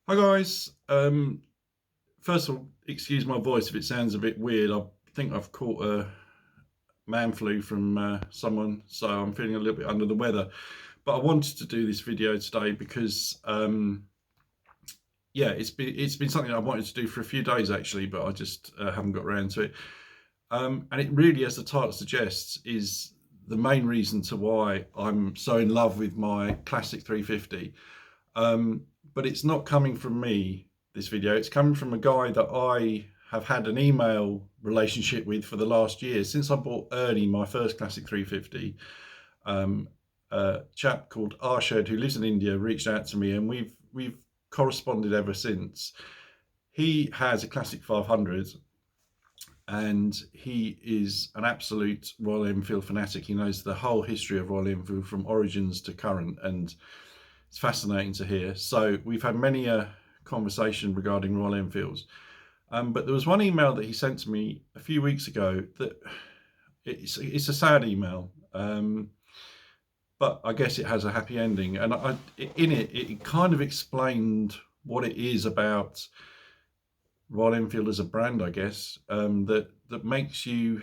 Hi guys. First of all, excuse my voice if it sounds a bit weird. I think I've caught a man flu from someone, so I'm feeling a little bit under the weather. But I wanted to do this video today because, yeah, it's been something I wanted to do for a few days actually, but I just haven't got around to it. And it really, as the title suggests, is the main reason to why I'm so in love with my classic 350. Um, but it's not coming from me, this video. It's coming from a guy that I have had an email relationship with for the last year. Since I bought early my first Classic 350, a chap called Arshad, who lives in India, reached out to me, and we've corresponded ever since. He has a Classic 500, and he is an absolute Royal Enfield fanatic. He knows the whole history of Royal Enfield from origins to current, and it's fascinating to hear. So we've had many a conversation regarding Royal Enfields. But there was one email that he sent to me a few weeks ago that it's a sad email, but I guess it has a happy ending. And in it kind of explained what it is about Royal Enfield as a brand, I guess, that makes you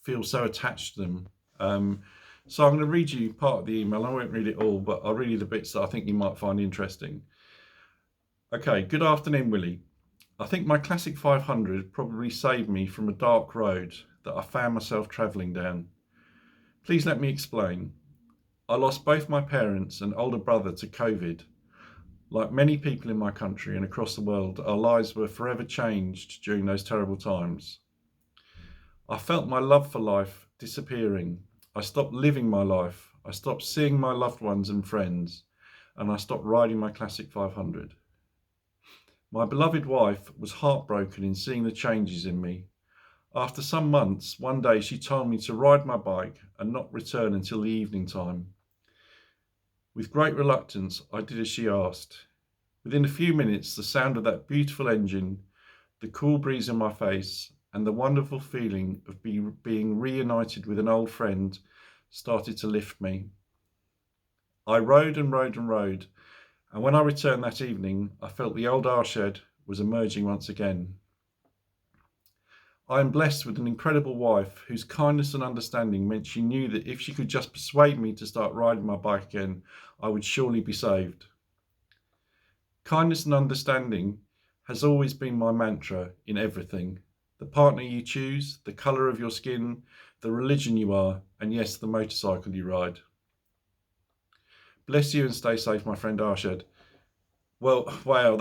feel so attached to them. So I'm going to read you part of the email. I won't read it all, but I'll read you the bits that I think you might find interesting. Okay, good afternoon, Willie. I think my Classic 500 probably saved me from a dark road that I found myself travelling down. Please let me explain. I lost both my parents and older brother to COVID. Like many people in my country and across the world, our lives were forever changed during those terrible times. I felt my love for life disappearing. I stopped living my life. I stopped seeing my loved ones and friends, and I stopped riding my Classic 500. My beloved wife was heartbroken in seeing the changes in me. After some months, one day she told me to ride my bike and not return until the evening time. With great reluctance, I did as she asked. Within a few minutes, the sound of that beautiful engine, the cool breeze in my face, and the wonderful feeling of being reunited with an old friend started to lift me. I rode and rode and rode, and when I returned that evening, I felt the old Arshad was emerging once again. I am blessed with an incredible wife whose kindness and understanding meant she knew that if she could just persuade me to start riding my bike again, I would surely be saved. Kindness and understanding has always been my mantra in everything. The partner you choose, the colour of your skin, the religion you are, and yes, the motorcycle you ride. Bless you and stay safe, my friend Arshad. Well, wow,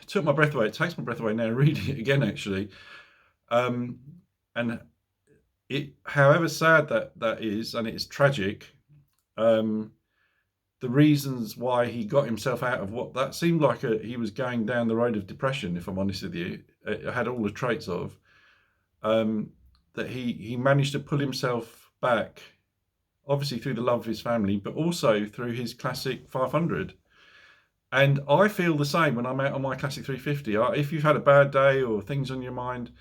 took my breath away. It takes my breath away now reading it again, actually. And however sad that is, and it's tragic, the reasons why he got himself out of what that seemed like he was going down the road of depression, if I'm honest with you. It had all the traits of that he managed to pull himself back, obviously through the love of his family, but also through his Classic 500. And I feel the same when I'm out on my Classic 350. If you've had a bad day or things on your mind,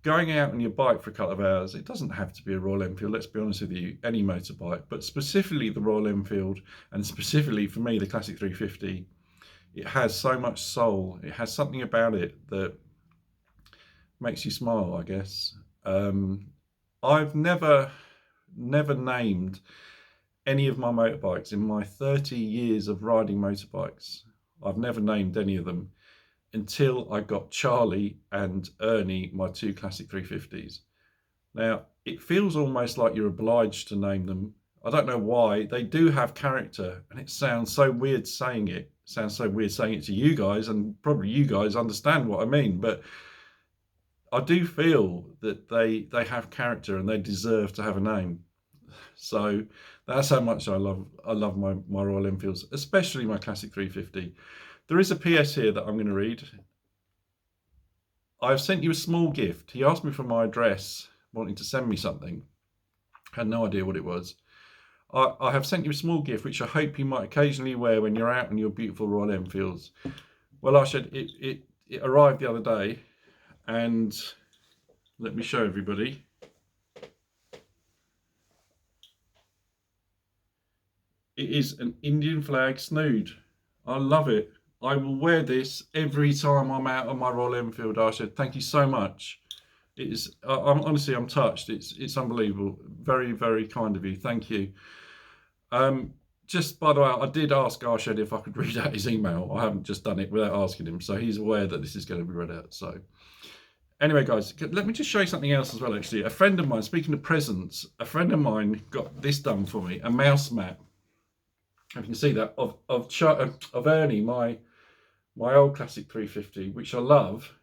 going out on your bike for a couple of hours, it doesn't have to be a Royal Enfield, let's be honest with you, any motorbike, but specifically the Royal Enfield, and specifically for me, the Classic 350, it has so much soul. It has something about it that makes you smile, I guess. I've never named any of my motorbikes in my 30 years of riding motorbikes. I've never named any of them until I got Charlie and Ernie, my two Classic 350s. Now, it feels almost like you're obliged to name them. I don't know why. They do have character, and it sounds so weird saying it. It sounds so weird saying it to you guys, and probably you guys understand what I mean, but I do feel that they have character and they deserve to have a name. So that's how much I love my Royal Enfields, especially my Classic 350. There is a PS here that I'm going to read. I've sent you a small gift. He asked me for my address, wanting to send me something. I had no idea what it was. I have sent you a small gift, which I hope you might occasionally wear when you're out in your beautiful Royal Enfields. Well, Arshad, it arrived the other day, and let me show everybody. It is an Indian flag snood. I love it. I will wear this every time I'm out on my Royal Enfield, Arshad. Thank you so much. It is. I'm honestly, I'm touched. It's unbelievable. Very, very kind of you. Thank you. Um, just by the way, I did ask Arshad if I could read out his email. I haven't just done it without asking him, so he's aware that this is going to be read out. So anyway, guys, let me just show you something else as well. Actually, a friend of mine. Speaking of presents, a friend of mine got this done for me. A mouse mat. You can see that of Ernie, my old classic 350, which I love.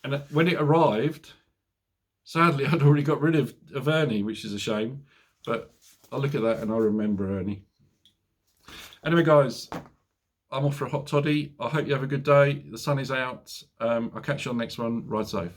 And when it arrived, sadly, I'd already got rid of Ernie, which is a shame. But I look at that and I remember Ernie. Anyway, guys, I'm off for a hot toddy. I hope you have a good day. The sun is out. I'll catch you on the next one. Ride safe.